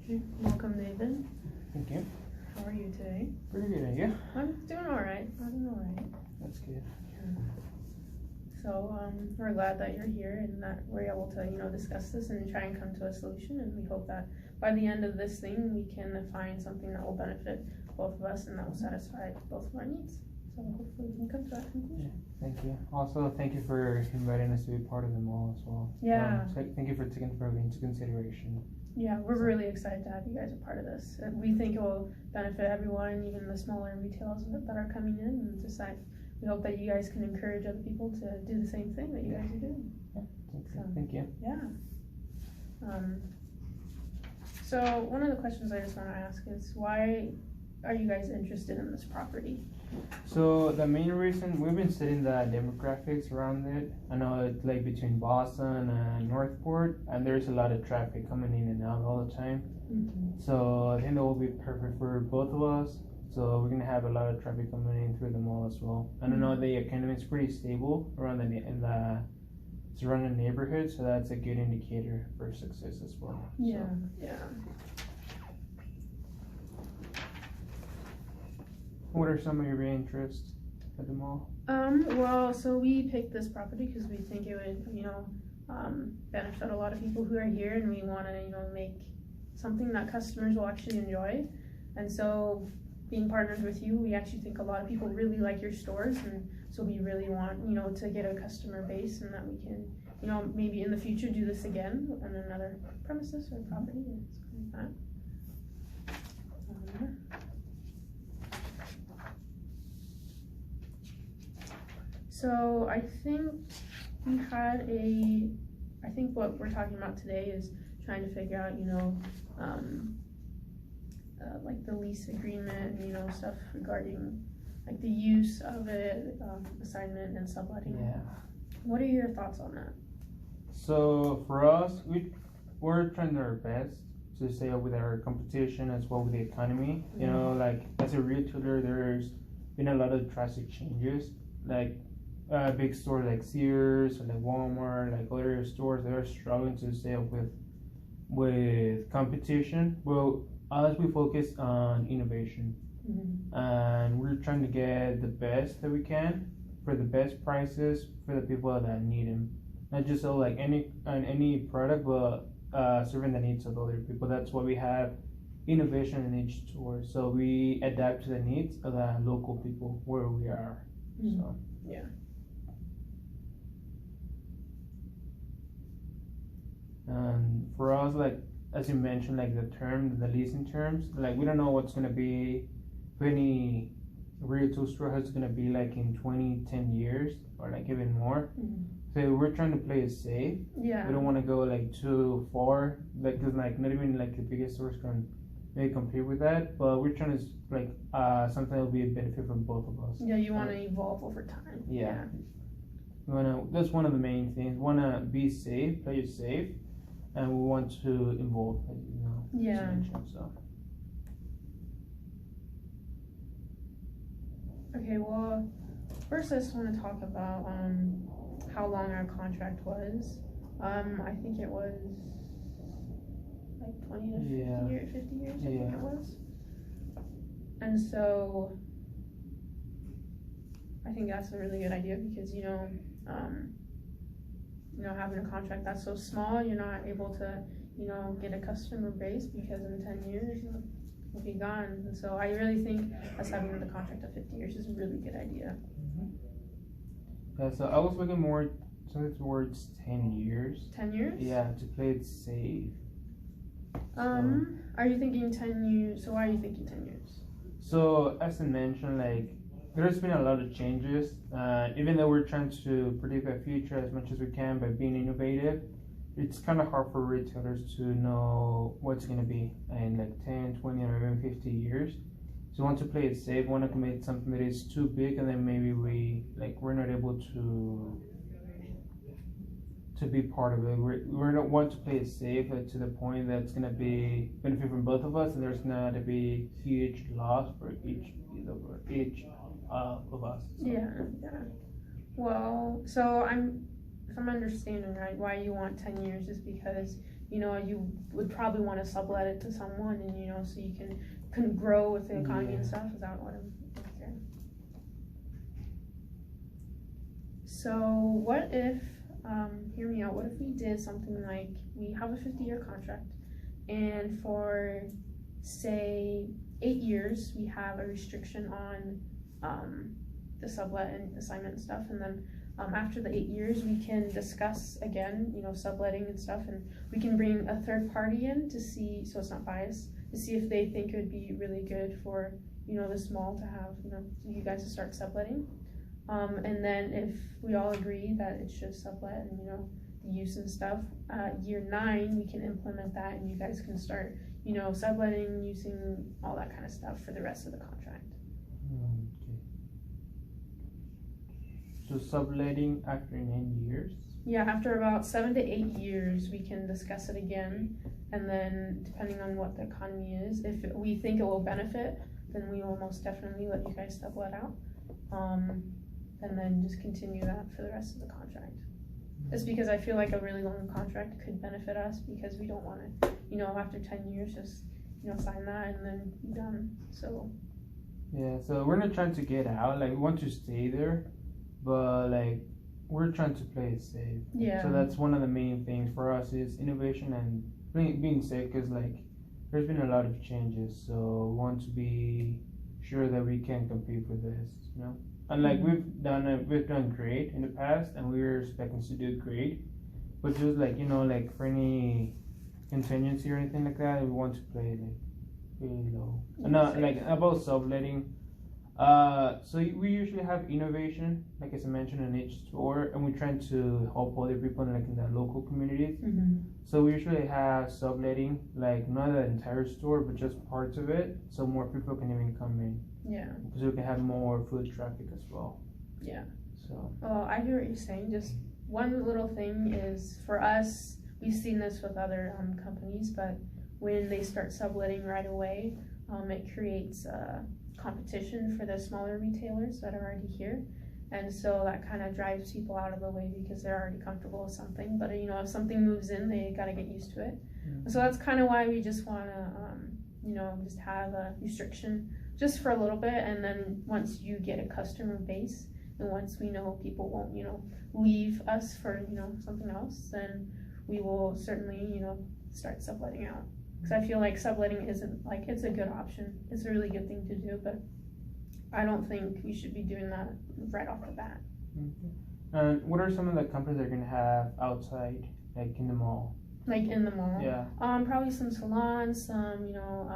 Welcome, David. Thank you. How are you today? Pretty good, and you? I'm doing all right. That's good. Yeah. So we're glad that you're here and that we're able to, discuss this and try and come to a solution. And we hope that by the end of this thing, we can find something that will benefit both of us and that will satisfy both of our needs. So hopefully we can come to that conclusion. Yeah, thank you. Also, thank you for inviting us to be part of the mall as well. Yeah. Thank you for taking everything into consideration. Yeah, we're really excited to have you guys a part of this. We think it will benefit everyone, even the smaller retailers that are coming in, and just we hope that you guys can encourage other people to do the same thing that you guys are doing. Yeah, thank you. Yeah. So one of the questions I just want to ask is, why are you guys interested in this property? So the main reason, we've been studying the demographics around it. I know it's like between Boston and Northport, and there's a lot of traffic coming in and out all the time. Mm-hmm. So I think that will be perfect for both of us. So we're gonna have a lot of traffic coming in through the mall as well. And I know the economy is pretty stable around in the surrounding neighborhood, so that's a good indicator for success as well. Yeah, so. yeah. What are some of your interests at the mall? Well, so we picked this property because we think it would, benefit a lot of people who are here, and we want to, make something that customers will actually enjoy. And so, being partners with you, we actually think a lot of people really like your stores, and so we really want, to get a customer base, and that we can, maybe in the future do this again on another premises or property and something like that. So I think I think what we're talking about today is trying to figure out, like the lease agreement, stuff regarding like the use of it, assignment and subletting. Yeah. What are your thoughts on that? So for us, we're trying our best to stay up with our competition as well with the economy. Mm-hmm. Like as a retailer, there's been a lot of drastic changes. Like big stores like Sears or like Walmart, like other stores, they're struggling to stay up with competition. Well, us, we focus on innovation, and we're trying to get the best that we can for the best prices for the people that need them. Not just sell like any product, but serving the needs of other people. That's why we have innovation in each store. So we adapt to the needs of the local people where we are. Mm-hmm. So yeah. And for us, like as you mentioned, like the leasing terms, like we don't know what's gonna be, if any retail store has gonna be like in 10 years or like even more. Mm-hmm. So we're trying to play it safe. Yeah. We don't want to go like too far, like cause like not even like the biggest stores can maybe compete with that. But we're trying to like something that will be a benefit for both of us. Yeah, you want to evolve over time. Yeah. We wanna. That's one of the main things. We wanna be safe, play it safe, and we want to evolve. Yeah. As you mentioned, so. Okay, well, first I just want to talk about how long our contract was. I think it was like 20 to 50 years, 50 years, I think it was. And so I think that's a really good idea because, having a contract that's so small, you're not able to, get a customer base because in 10 years, will be gone. And so I really think us having the contract of 50 years is a really good idea. Yeah, so I was looking more something towards 10 years. 10 years? Yeah, to play it safe. Are you thinking 10 years? So why are you thinking 10 years? So as I mentioned, like there's been a lot of changes. Even though we're trying to predict the future as much as we can by being innovative, it's kind of hard for retailers to know what's going to be in like 10, 20, or even 50 years. So we want to play it safe. We want to commit something that is too big, and then maybe we're not able to be part of it. We don't want to play it safe to the point that's going to be benefit from both of us, and there's not to be huge loss for each of us. So. Yeah. Well, so if I'm understanding right, why you want 10 years is because you know, you would probably want to sublet it to someone, and you know, so you can grow with the economy and stuff. Is that what I'm okay. So what if, hear me out, what if we did something like, we have a 50-year contract, and for say 8 years we have a restriction on the sublet and assignment and stuff, and then after the 8 years we can discuss again, you know, subletting and stuff, and we can bring a third party in to see, so it's not biased, to see if they think it would be really good for, you know, this mall to have, you know, you guys to start subletting. And then if we all agree that it should sublet and, you know, the use and stuff, year 9 we can implement that, and you guys can start, you know, subletting, using all that kind of stuff for the rest of the contract. Okay. So subletting after 9 years? Yeah, after about 7 to 8 years we can discuss it again, and then depending on what the economy is, if we think it will benefit, then we will most definitely let you guys sublet out. And then just continue that for the rest of the contract. Just because I feel like a really long contract could benefit us, because we don't want to, you know, after 10 years just, you know, sign that and then be done. So yeah, so we're not trying to get out, like we want to stay there, but like we're trying to play it safe. yeah. So that's one of the main things for us is innovation and being safe, because like there's been a lot of changes, so we want to be sure that we can compete with this, you know. And like we've done great in the past, and we're expecting to do great, but just like, you know, like for any contingency or anything like that, we want to play like really low. And not like about subletting. So we usually have innovation, like as I mentioned, in each store, and we're trying to help other people in the local communities. Mm-hmm. So we usually have subletting, like not the entire store, but just parts of it, so more people can even come in. Yeah. Because we can have more foot traffic as well. Yeah. So. Oh, I hear what you're saying. Just one little thing is, for us, we've seen this with other companies, but when they start subletting right away, it creates competition for the smaller retailers that are already here, and so that kind of drives people out of the way because they're already comfortable with something. But you know, if something moves in, they got to get used to it. Mm-hmm. So that's kind of why we just want to, you know, just have a restriction just for a little bit, and then once you get a customer base, and once we know people won't, you know, leave us for, you know, something else, then we will certainly, you know, start subletting out. Because I feel like subletting isn't, like, it's a good option. It's a really good thing to do, but I don't think we should be doing that right off the bat. Okay. And what are some of the companies they're going to have outside, like in the mall? Like in the mall? Yeah. Probably some salons, some, you know,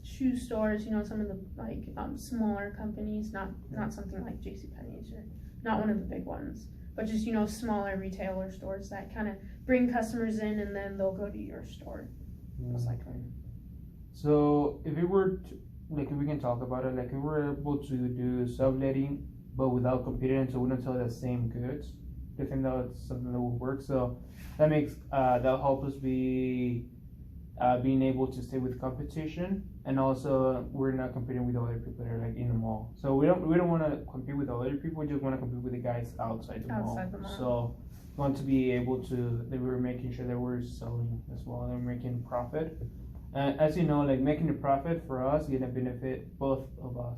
shoe stores, you know, some of the, like, smaller companies, not something like JCPenney's, or not one of the big ones, but just, you know, smaller retailer stores that kind of bring customers in, and then they'll go to your store. Most likely. So if we were to, like, if we can talk about it, like if we were able to do subletting but without competing, so we don't sell the same goods, I think that's something that will work. So that makes that'll help us be being able to stay with competition, and also we're not competing with other people that are like in the mall. So we don't want to compete with other people, we just want to compete with the guys outside the mall. So want to be able to, that we're making sure that we're selling as well, and we're making profit. As you know, like making a profit for us is gonna benefit both of us.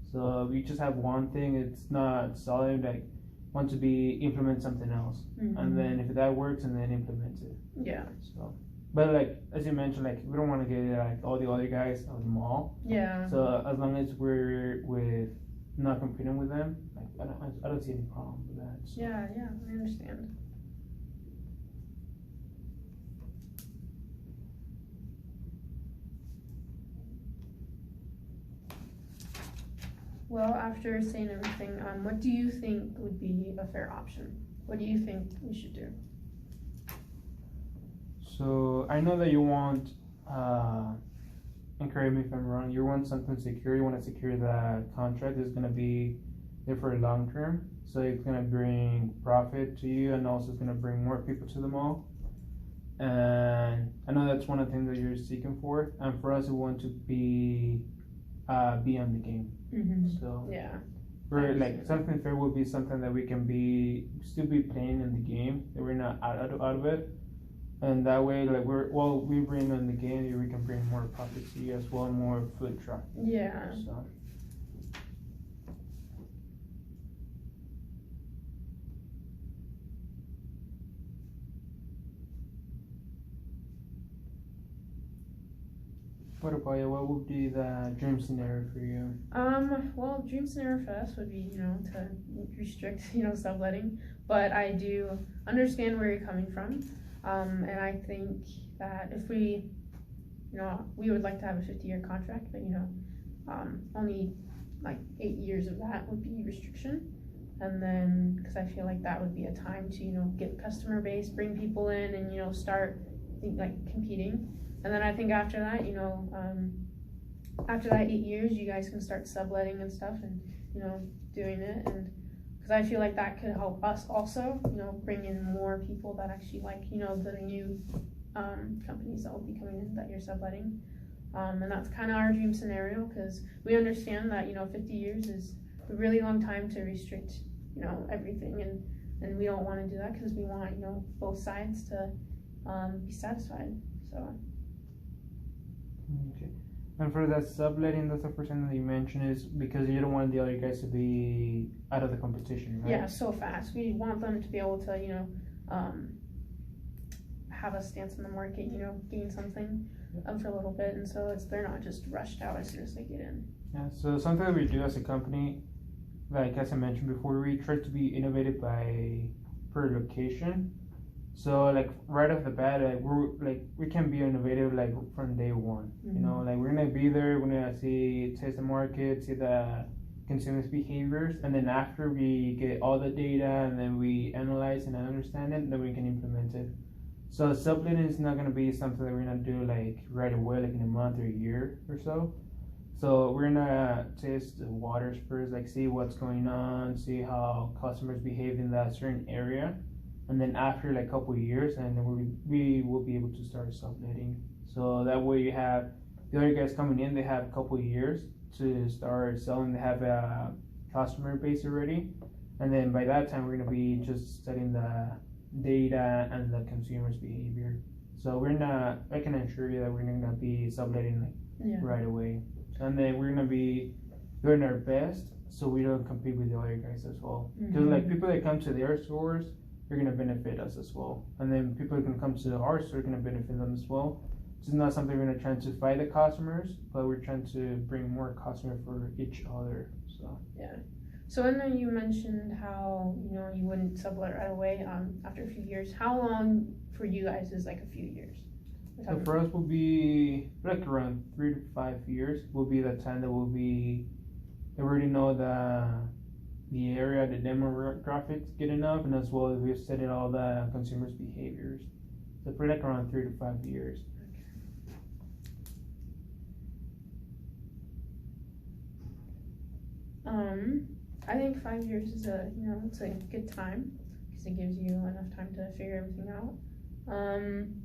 So we just have one thing, it's not solid, like want to be implement something else, mm-hmm. and then if that works, and then implement it. Yeah. So, but like as you mentioned, like we don't want to get like all the other guys out of the mall. Yeah. So as long as we're with not competing with them, like I don't see any problem with that. So. Yeah, I understand. Well, after saying everything, what do you think would be a fair option? What do you think we should do? So I know that you want, and correct me if I'm wrong, you want something secure. You want to secure that contract is going to be there for a long term. So it's going to bring profit to you, and also it's going to bring more people to the mall. And I know that's one of the things that you're seeking for. And for us, we want to be on the game. Mm-hmm. So yeah, we're like something fair will be something that we can still be playing in the game, that we're not out of it, and that way, like we bring in the game, we can bring more profits to you as well, more foot traffic. Yeah. So. What about you? What would be the dream scenario for you? Well, dream scenario for us would be, to restrict, subletting. But I do understand where you're coming from. And I think that if we would like to have a 50-year contract, but, only like 8 years of that would be restriction. And then, because I feel like that would be a time to, get customer base, bring people in and, start, competing. And then I think after that, after that 8 years, you guys can start subletting and stuff and, doing it. And because I feel like that could help us also, bring in more people that actually like, the new companies that will be coming in that you're subletting. And that's kind of our dream scenario because we understand that, 50 years is a really long time to restrict, everything. And we don't want to do that because we want, both sides to be satisfied. So. Okay. And for that subletting, that's the first thing that you mentioned is because you don't want the other guys to be out of the competition, right? Yeah, so fast. We want them to be able to, have a stance in the market, gain something for a little bit, and so they're not just rushed out as soon as they get in. Yeah, so something that we do as a company, like as I mentioned before, we try to be innovative per location. So like right off the bat, we can be innovative from day one. Mm-hmm. We're gonna be there, we're gonna test the market, see the consumers' behaviors, and then after we get all the data and then we analyze and understand it, then we can implement it. So subletting is not gonna be something that we're gonna do right away, in a month or a year or so. So we're gonna test the waters first, see what's going on, see how customers behave in that certain area. And then after a couple of years, and then we will be able to start subletting. So that way you have the other guys coming in, they have a couple of years to start selling. They have a customer base already. And then by that time, we're going to be just studying the data and the consumer's behavior. So I can assure you that we're not going to be subletting right away. And then we're going to be doing our best so we don't compete with the other guys as well. Because people that come to their stores, they're going to benefit us as well. And then people who can come to our store are going to benefit them as well. It's not something we're going to try to fight the customers, but we're trying to bring more customers for each other. So yeah. So and then you mentioned how you wouldn't sublet right away after a few years. How long for you guys is a few years? So for us will be around 3 to 5 years will be the time that we already know the area, the demographics good enough, and as well as we've studied all the consumers' behaviors. So for around 3 to 5 years. I think 5 years is it's a good time because it gives you enough time to figure everything out. I'm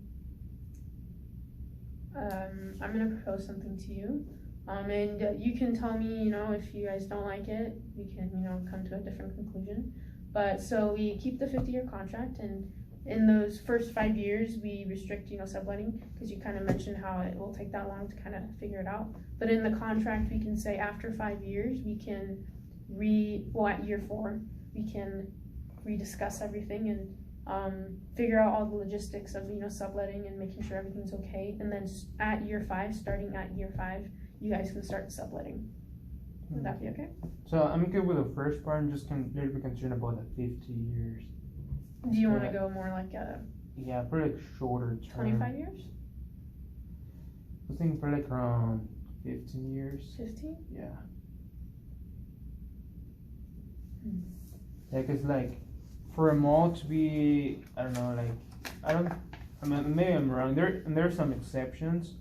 gonna propose something to you. And you can tell me, if you guys don't like it, we can, come to a different conclusion. But so we keep the 50-year contract, and in those first 5 years, we restrict, subletting, because you kind of mentioned how it will take that long to kind of figure it out. But in the contract, we can say after 5 years, we can at year 4, we can rediscuss everything and figure out all the logistics of, subletting and making sure everything's okay. And then at year 5, starting at year 5, you guys can start subletting. Would that be okay? So I'm good with the first part. I'm just a little bit concerned about the 50 years. Do you want to go more yeah, for shorter term. 25 years? I was thinking for around 15 years. 15? Yeah. Yeah, cause for a mall to be, I don't know, maybe I'm wrong. There are some exceptions.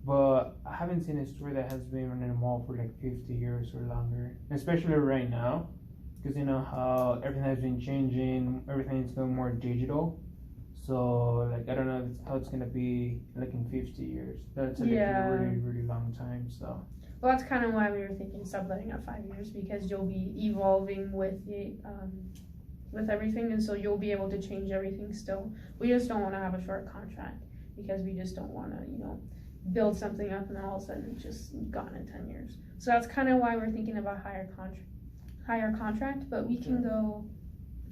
But I haven't seen a store that has been in a mall for 50 years or longer, especially right now, because how everything has been changing, everything's going more digital. So I don't know how it's gonna be in 50 years. That's a really, really long time. So. Well, that's kind of why we were thinking subletting at 5 years, because you'll be evolving with the with everything, and so you'll be able to change everything still. We just don't want to have a short contract because we just don't want to, build something up and then all of a sudden it's just gone in 10 years. So that's kind of why we're thinking about higher contract, but we can go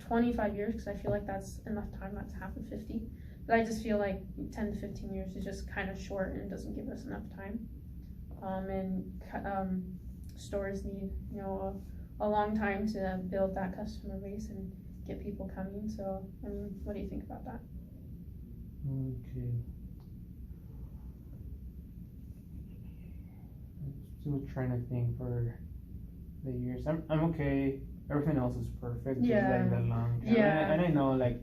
25 years because I feel like that's enough time not to have the 50. But I just feel like 10 to 15 years is just kind of short and doesn't give us enough time. Stores need, a long time to build that customer base and get people coming. So, I mean, what do you think about that? Okay. Still trying to think for the years. I'm okay. Everything else is perfect. Just like the long term. Yeah. And I know, like,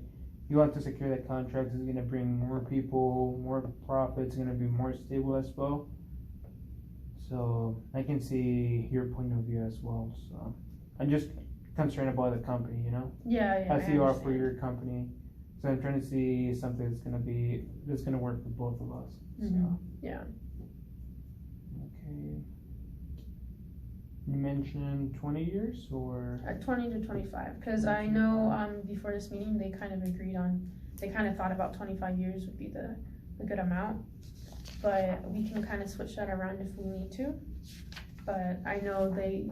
you want to secure that contract is gonna bring more people, more profits, gonna be more stable as well. So I can see your point of view as well. So I'm just concerned about the company, Yeah. as you are for your company. So I'm trying to see something that's gonna work for both of us. Mm-hmm. So. Yeah. Okay. You mentioned 20 years or 20 to 25, because I know before this meeting they kind of thought about 25 years would be the good amount, but we can kind of switch that around if we need to. But I know they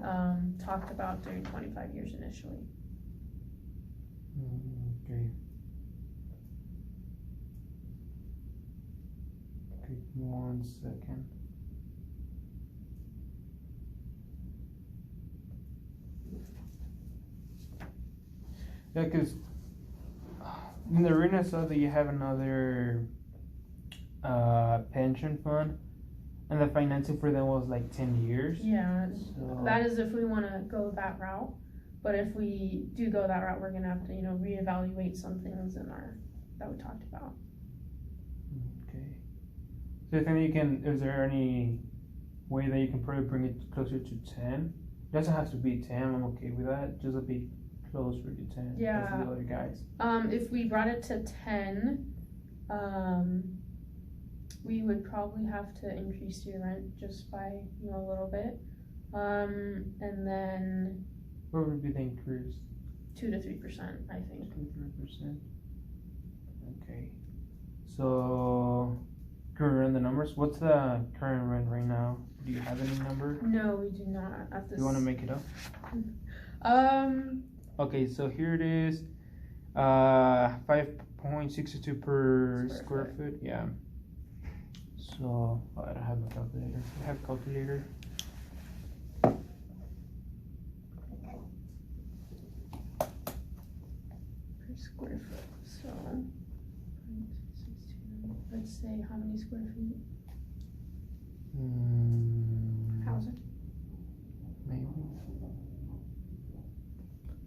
talked about doing 25 years initially. Okay. Okay, 1 second. Yeah, because in the arena I saw that you have another pension fund, and the financing for them was like 10 years. Yeah, so that is if we want to go that route. But if we do go that route, we're gonna have to, reevaluate some things that we talked about. Okay. So I think is there any way that you can probably bring it closer to 10? It doesn't have to be 10. I'm okay with that. Just a bit closer to 10. Yeah. As the other guys. If we brought it to 10, we would probably have to increase your rent just by, a little bit. And then What would be the increase? 2 to 3%, I think. 2 to 3%. Okay. So, can we run the numbers? What's the current rent right now? Do you have any number? No, we do not at this. You want to make it up? Okay, so here it is. 5.62 per square foot. Yeah. So, I don't have a calculator. I have a calculator. Per square foot. So, let's say how many square feet? Housing? Maybe.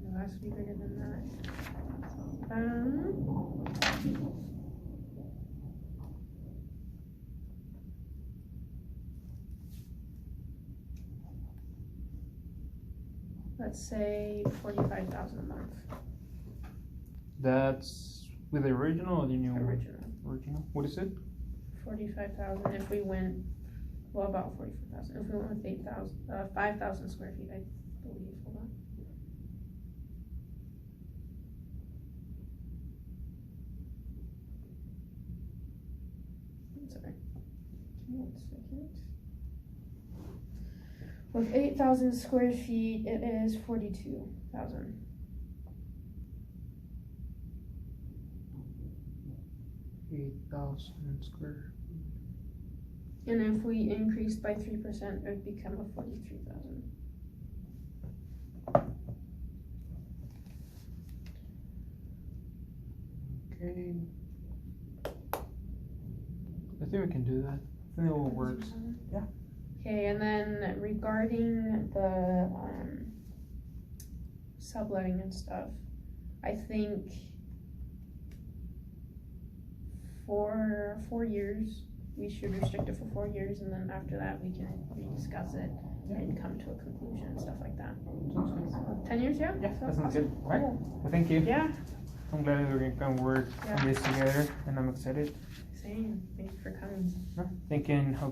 It has to be bigger than that. Let's say 45,000 a month. That's with the original or the new one? Original. What is it? 45,000 if we went, well, about 45,000. If we went with 5,000 square feet, I believe. Hold on. Sorry. Give me 1 second. With 8,000 square feet, it is 42,000. Square. And if we increased by 3%, it would become a 43,000. Okay. I think we can do that. I think it all works. Yeah. Okay, and then regarding the subletting and stuff, I think for 4 years, we should restrict it for 4 years, and then after that, we can rediscuss it and come to a conclusion and stuff like that. Sounds good. So 10 years, yeah? Yeah, that sounds awesome. good. All right. Cool. Well, thank you. Yeah, I'm glad that we're gonna work on this together, and I'm excited. same. Thank you for coming. Thinking how